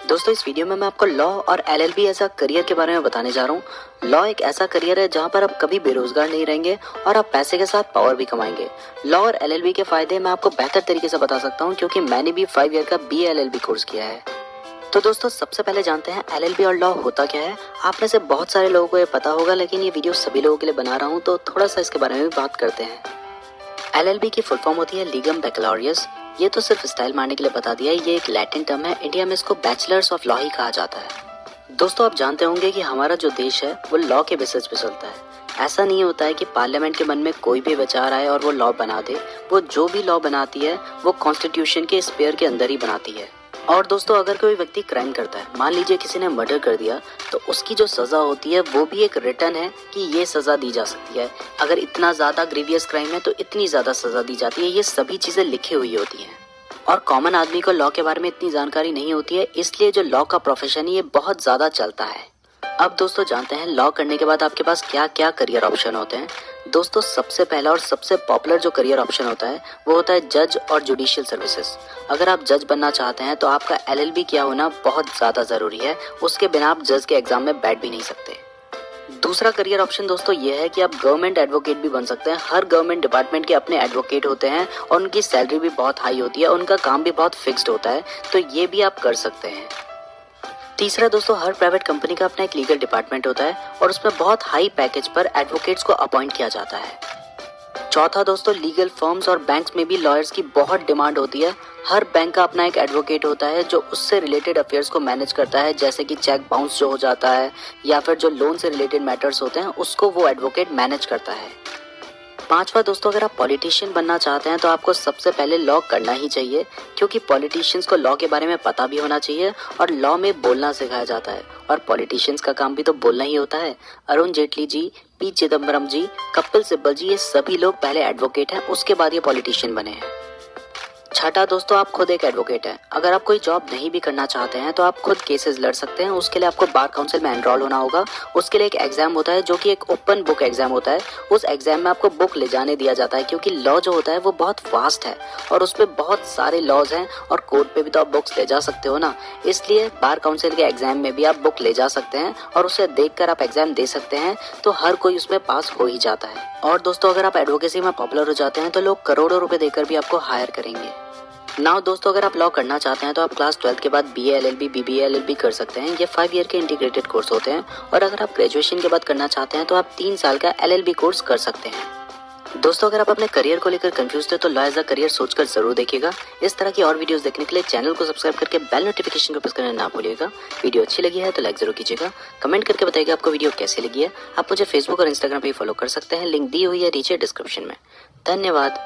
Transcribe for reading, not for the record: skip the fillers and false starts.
दोस्तों इस वीडियो में मैं आपको लॉ और एलएलबी एज अ करियर के बारे में बताने जा रहा हूँ। लॉ एक ऐसा करियर है जहाँ पर आप कभी बेरोजगार नहीं रहेंगे और आप पैसे के साथ पावर भी कमाएंगे। लॉ और एलएलबी के फायदे मैं आपको बेहतर तरीके से बता सकता हूँ क्योंकि मैंने भी 5 ईयर का BA LLB कोर्स किया है। तो दोस्तों सबसे पहले जानते हैं एलएलबी और लॉ होता क्या है। आप में से बहुत सारे लोगों को ये पता होगा, लेकिन ये वीडियो सभी लोगों के लिए बना रहा हूँ तो थोड़ा सा इसके बारे में भी बात करते हैं। एलएलबी की फुल फॉर्म होती है लीगम बैकलॉरियस। ये तो सिर्फ स्टाइल मारने के लिए बता दिया, ये एक लैटिन टर्म है। इंडिया में इसको बैचलर्स ऑफ लॉ ही कहा जाता है। दोस्तों आप जानते होंगे कि हमारा जो देश है वो लॉ के बेसिस पे चलता है। ऐसा नहीं होता है कि पार्लियामेंट के मन में कोई भी विचार आए और वो लॉ बना दे। वो जो भी लॉ बनाती है वो कॉन्स्टिट्यूशन के स्पेयर के अंदर ही बनाती है। और दोस्तों अगर कोई व्यक्ति क्राइम करता है, मान लीजिए किसी ने मर्डर कर दिया, तो उसकी जो सजा होती है वो भी एक रिटर्न है कि ये सजा दी जा सकती है। अगर इतना ज्यादा ग्रीवियस क्राइम है तो इतनी ज्यादा सजा दी जाती है। ये सभी चीजें लिखी हुई होती हैं और कॉमन आदमी को लॉ के बारे में इतनी जानकारी नहीं होती है, इसलिए जो लॉ का प्रोफेशन है ये बहुत ज्यादा चलता है। अब दोस्तों जानते हैं लॉ करने के बाद आपके पास क्या क्या करियर ऑप्शन होते हैं। दोस्तों सबसे पहला और सबसे पॉपुलर जो करियर ऑप्शन होता है वो होता है जज और जुडिशियल सर्विसेज। अगर आप जज बनना चाहते हैं तो आपका एलएलबी किया होना बहुत ज्यादा जरूरी है। उसके बिना आप जज के एग्जाम में बैठ भी नहीं सकते। दूसरा करियर ऑप्शन दोस्तों ये है कि आप गवर्नमेंट एडवोकेट भी बन सकते हैं। हर गवर्नमेंट डिपार्टमेंट के अपने एडवोकेट होते हैं और उनकी सैलरी भी बहुत हाई होती है। उनका काम भी बहुत फिक्स्ड होता है, तो ये भी आप कर सकते हैं। तीसरा दोस्तों हर प्राइवेट कंपनी का अपना एक लीगल डिपार्टमेंट होता है और उसमें बहुत हाई पैकेज पर एडवोकेट्स को अपॉइंट किया जाता है। चौथा दोस्तों लीगल फर्म्स और बैंक्स में भी लॉयर्स की बहुत डिमांड होती है। हर बैंक का अपना एक एडवोकेट होता है जो उससे रिलेटेड अफेयर्स को मैनेज करता है, जैसे कि चेक बाउंस जो हो जाता है या फिर जो लोन से रिलेटेड मैटर्स होते हैं उसको वो एडवोकेट मैनेज करता है। पांचवा दोस्तों अगर आप पॉलिटिशियन बनना चाहते हैं तो आपको सबसे पहले लॉ करना ही चाहिए, क्योंकि पॉलिटिशियंस को लॉ के बारे में पता भी होना चाहिए और लॉ में बोलना सिखाया जाता है। और पॉलिटिशियंस का काम भी तो बोलना ही होता है। अरुण जेटली जी, पी चिदम्बरम जी, कपिल सिब्बल जी, ये सभी लोग पहले एडवोकेट हैं, उसके बाद ये पॉलिटिशियन बने हैं। छठा दोस्तों आप खुद एक एडवोकेट हैं। अगर आप कोई जॉब नहीं भी करना चाहते हैं तो आप खुद केसेस लड़ सकते हैं। उसके लिए आपको बार काउंसिल में एनरोल होना होगा। उसके लिए एक एग्जाम होता है जो कि एक ओपन बुक एग्जाम होता है। उस एग्जाम में आपको बुक ले जाने दिया जाता है, क्योंकि लॉ जो होता है वो बहुत वास्ट है और उस पर बहुत सारे लॉज हैं और कोर्ट पे भी तो आप बुक्स ले जा सकते हो ना। इसलिए बार काउंसिल के एग्जाम में भी आप बुक ले जा सकते हैं और उसे देखकर आप एग्जाम दे सकते हैं, तो हर कोई उसमें पास हो ही जाता है। और दोस्तों अगर आप एडवोकेसी में पॉपुलर हो जाते हैं तो लोग करोड़ों रुपए देकर भी आपको हायर करेंगे। नाउ दोस्तों अगर आप लॉ करना चाहते हैं तो आप क्लास 12 के बाद BA LLB BBA LLB कर सकते हैं। ये 5 ईयर के इंटीग्रेटेड कोर्स होते हैं। और अगर आप ग्रेजुएशन के बाद करना चाहते हैं तो आप 3 साल का LLB कोर्स कर सकते हैं। दोस्तों अगर आप अपने करियर को लेकर कंफ्यूज थे तो लॉ एज अ करियर सोचकर जरूर देखिएगा। इस तरह की और वीडियोस देखने के लिए चैनल को सब्सक्राइब करके बेल नोटिफिकेशन को प्रेस करना ना भूलिएगा। वीडियो अच्छी लगी है तो लाइक जरूर कीजिएगा। कमेंट करके बताइएगा आपको वीडियो कैसी लगी है। आप मुझे फेसबुक और इंस्टाग्राम पे फॉलो कर सकते हैं, लिंक दी हुई है नीचे डिस्क्रिप्शन में। धन्यवाद।